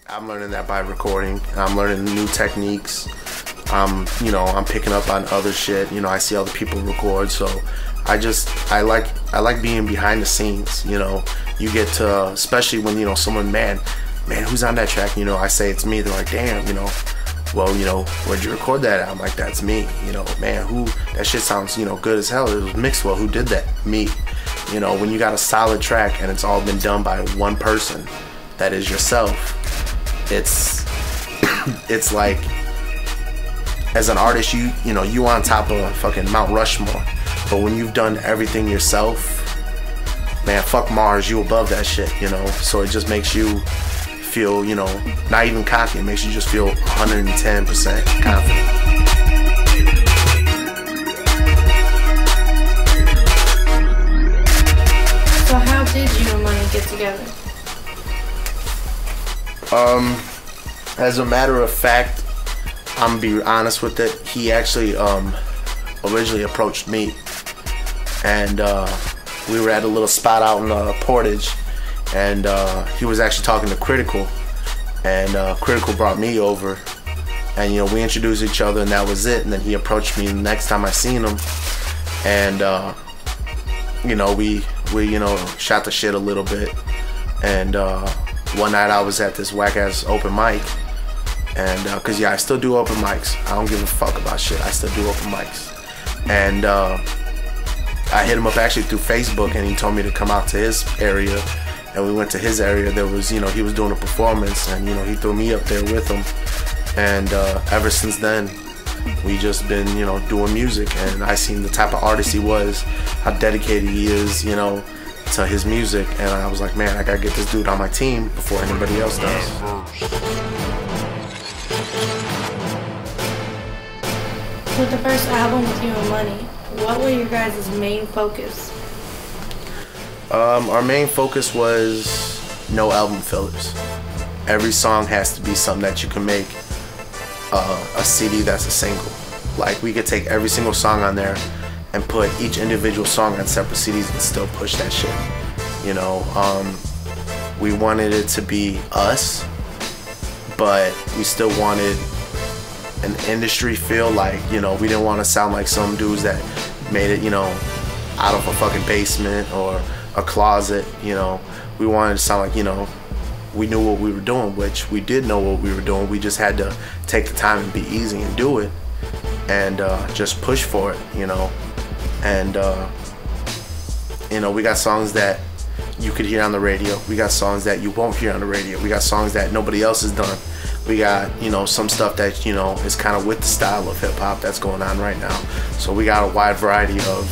I'm learning that by recording. I'm learning new techniques. I'm picking up on other shit. I see other people record, so I like being behind the scenes. You get to, especially when someone, man, who's on that track? I say it's me. They're like, damn, well, where'd you record that at? I'm like, that's me. Man, that shit sounds good as hell. It was mixed well. Who did that? Me. When you got a solid track and it's all been done by one person, that is yourself. It's like, as an artist, you on top of fucking Mount Rushmore, but when you've done everything yourself, man, fuck Mars, you above that shit. So it just makes you feel, not even cocky. It makes you just feel 110% confident. So how did you and Money get together? As a matter of fact, I'm gonna be honest with it. He actually originally approached me, and we were at a little spot out in Portage, and he was actually talking to Critical, and Critical brought me over, and we introduced each other, and that was it. And then he approached me the next time I seen him, and we shot the shit a little bit, and one night I was at this whack ass open mic, and cause I still do open mics. I don't give a fuck about shit. I still do open mics, and I hit him up actually through Facebook, and he told me to come out to his area, and we went to his area. There was, he was doing a performance, and he threw me up there with him, and ever since then we just been doing music, and I seen the type of artist he was, how dedicated he is, to his music, and I was like, man, I gotta get this dude on my team before anybody else does. With the first album with you and Money, what were your guys' main focus? Our main focus was no album fillers. Every song has to be something that you can make a CD that's a single. Like, we could take every single song on there and put each individual song on separate CDs and still push that shit. We wanted it to be us, but we still wanted an industry feel. Like, we didn't want to sound like some dudes that made it, out of a fucking basement or a closet. We wanted to sound like, we knew what we were doing, which we did know what we were doing. We just had to take the time and be easy and do it, and just push for it, And we got songs that you could hear on the radio. We got songs that you won't hear on the radio. We got songs that nobody else has done. We got, some stuff that, is kind of with the style of hip hop that's going on right now. So we got a wide variety of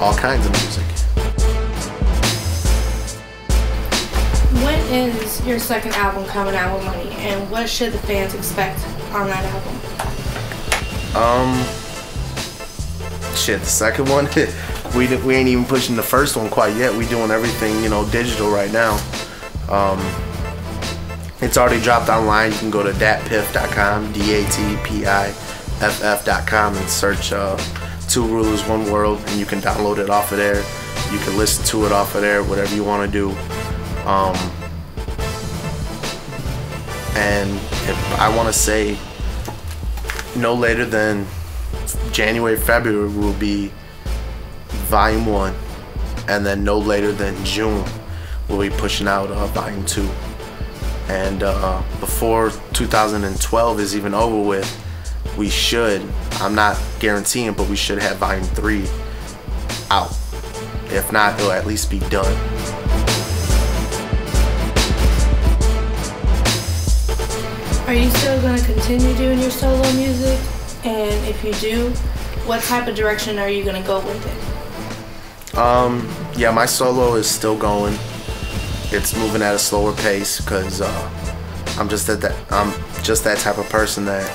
all kinds of music. When is your second album coming out with Money, and what should the fans expect on that album? Shit, the second one, we ain't even pushing the first one quite yet. We doing everything, digital right now. It's already dropped online. You can go to datpiff.com, DATPIFF.com, and search Two Rulers, One World, and you can download it off of there. You can listen to it off of there, whatever you want to do. And I want to say no later than January, February will be Volume 1, and then no later than June we'll be pushing out Volume 2. And before 2012 is even over with, we should, I'm not guaranteeing, but we should have Volume 3 out. If not, it'll at least be done. Are you still going to continue doing your solo music? And if you do, what type of direction are you going to go with it? Yeah, my solo is still going. It's moving at a slower pace because I'm just that type of person that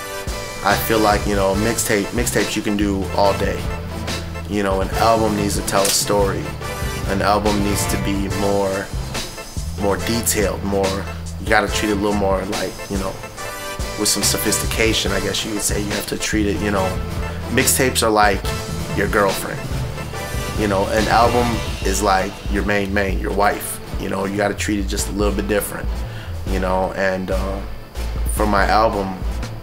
I feel like, mixtapes you can do all day. An album needs to tell a story. An album needs to be more detailed, you got to treat it a little more like, with some sophistication, I guess you could say. You have to treat it, mixtapes are like your girlfriend. An album is like your main, your wife. You got to treat it just a little bit different. you know. And for my album,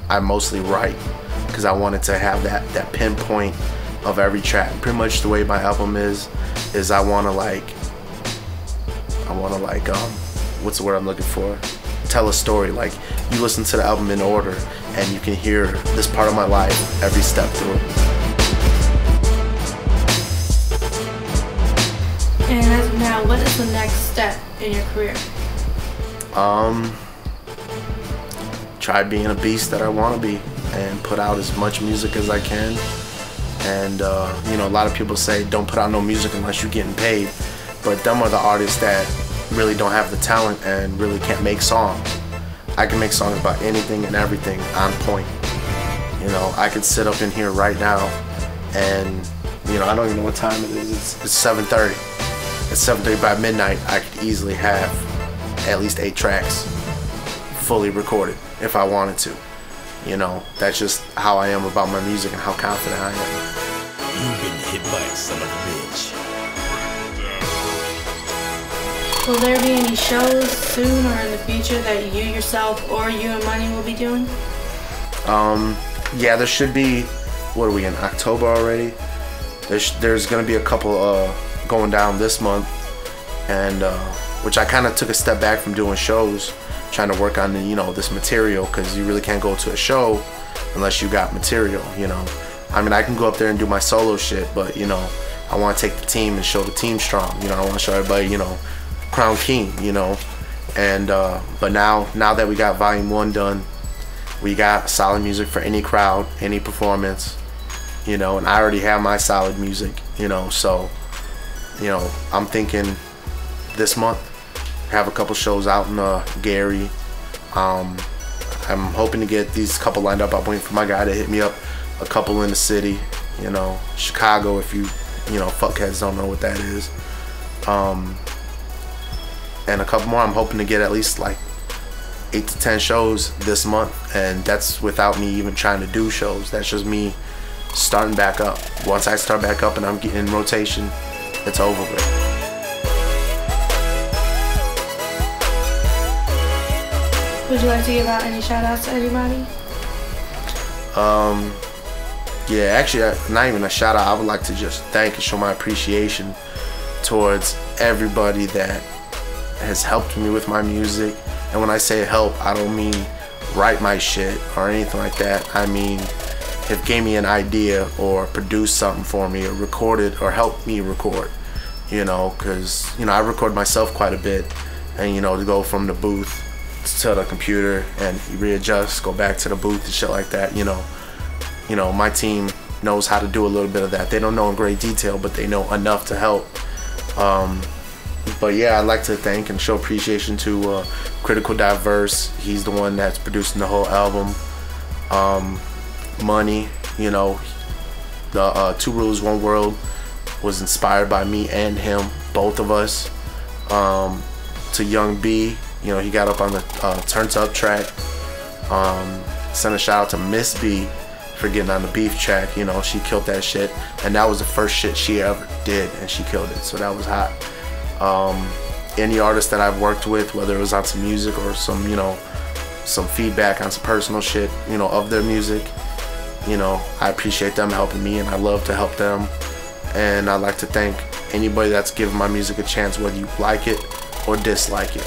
I mostly write because I wanted to have that pinpoint of every track. Pretty much the way my album is I want to like what's the word I'm looking for? Tell a story. Like, you listen to the album in order and you can hear this part of my life every step through. And as of now, what is the next step in your career? Try being a beast that I want to be and put out as much music as I can. And you know, a lot of people say don't put out no music unless you're getting paid, but them are the artists that really don't have the talent and really can't make songs. I can make songs about anything and everything on point. You know, I could sit up in here right now and, you know, I don't even know what time it is. It's 7:30. At 7:30 by midnight, I could easily have at least 8 tracks fully recorded if I wanted to. You know, that's just how I am about my music and how confident I am. You've been hit by a son of a bitch. Will there be any shows soon or in the future that you yourself or you and Money will be doing? Yeah, there should be. What are we in, October already? There's gonna be a couple going down this month, and which I kind of took a step back from doing shows, trying to work on the, you know, this material, because you really can't go to a show unless you got material, you know. I mean, I can go up there and do my solo shit, but, you know, I want to take the team and show the team strong. You know, I want to show everybody, you know, Crown King, you know. And but now that we got Volume 1 done, we got solid music for any crowd, any performance, you know, and I already have my solid music, you know. So, you know, I'm thinking this month have a couple shows out in Gary. I'm hoping to get these couple lined up. I'm waiting for my guy to hit me up a couple in the city, you know, Chicago, if you know, fuckheads don't know what that is. And a couple more. I'm hoping to get at least like 8 to 10 shows this month, and that's without me even trying to do shows. That's just me starting back up. Once I start back up and I'm getting in rotation, it's over with. Would you like to give out any shout outs to anybody? Yeah, actually, not even a shout out. I would like to just thank and show my appreciation towards everybody that has helped me with my music. And when I say help, I don't mean write my shit or anything like that. I mean, have gave me an idea or produced something for me or recorded or helped me record, you know, because, you know, I record myself quite a bit, and, you know, to go from the booth to the computer and readjust, go back to the booth and shit like that, you know, my team knows how to do a little bit of that. They don't know in great detail, but they know enough to help. But yeah, I'd like to thank and show appreciation to Critical Diverse. He's the one that's producing the whole album. Money, you know, the 2 Rules 1 World was inspired by me and him, both of us. To Young B, you know, he got up on the Turns Up track. Send a shout out to Miss B for getting on the Beef track. You know, she killed that shit, and that was the first shit she ever did, and she killed it, so that was hot. Any artist that I've worked with, whether it was on some music or some, you know, some feedback on some personal shit, you know, of their music, you know, I appreciate them helping me, and I love to help them. And I'd like to thank anybody that's given my music a chance, whether you like it or dislike it.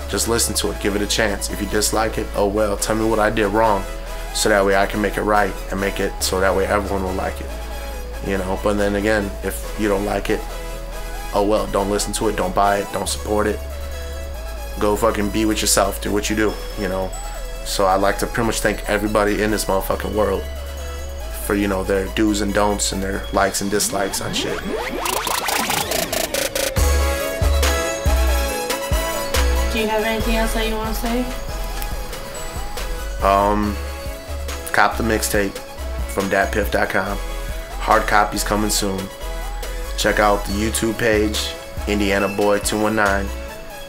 Just listen to it, give it a chance. If you dislike it, oh well, tell me what I did wrong, so that way I can make it right and make it so that way everyone will like it, you know. But then again, if you don't like it, oh well, don't listen to it, don't buy it, don't support it. Go fucking be with yourself, do what you do, you know. So I'd like to pretty much thank everybody in this motherfucking world for, you know, their do's and don'ts and their likes and dislikes on shit. Do you have anything else that you want to say? Cop the mixtape from datpiff.com. Hard copies coming soon. Check out the YouTube page, Indiana Boy 219.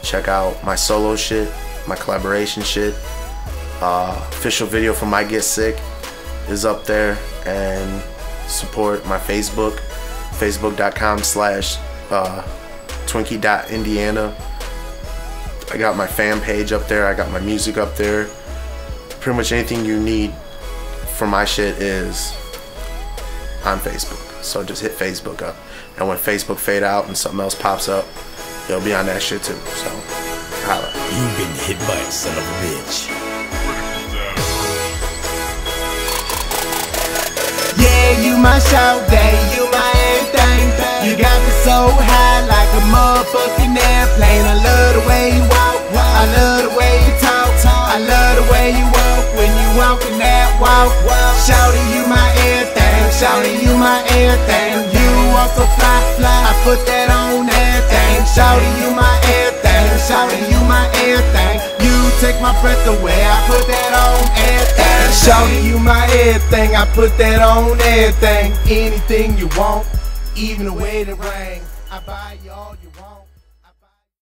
Check out my solo shit, my collaboration shit. Official video for My Get Sick is up there, and support my Facebook, facebook.com/twinkie.indiana. I got my fan page up there. I got my music up there. Pretty much anything you need for my shit is on Facebook. So just hit Facebook up. And when Facebook fade out and something else pops up, it'll be on that shit too. So, holla. You've been hit by a son of a bitch. Yeah, you my shout day, you my everything. You got me so high like a motherfucking airplane. I love the way you walk, I love the way you talk, I love the way you walk when you walking that walk. Shawty, you my everything, shawty, you my everything. You are so fly, I put that on everything. Shawty, you my everything, shawty, you my everything. You take my breath away, I put that on everything. Shawty, you my everything, I put that on everything. Anything you want, even the way it rain, I buy you all you want.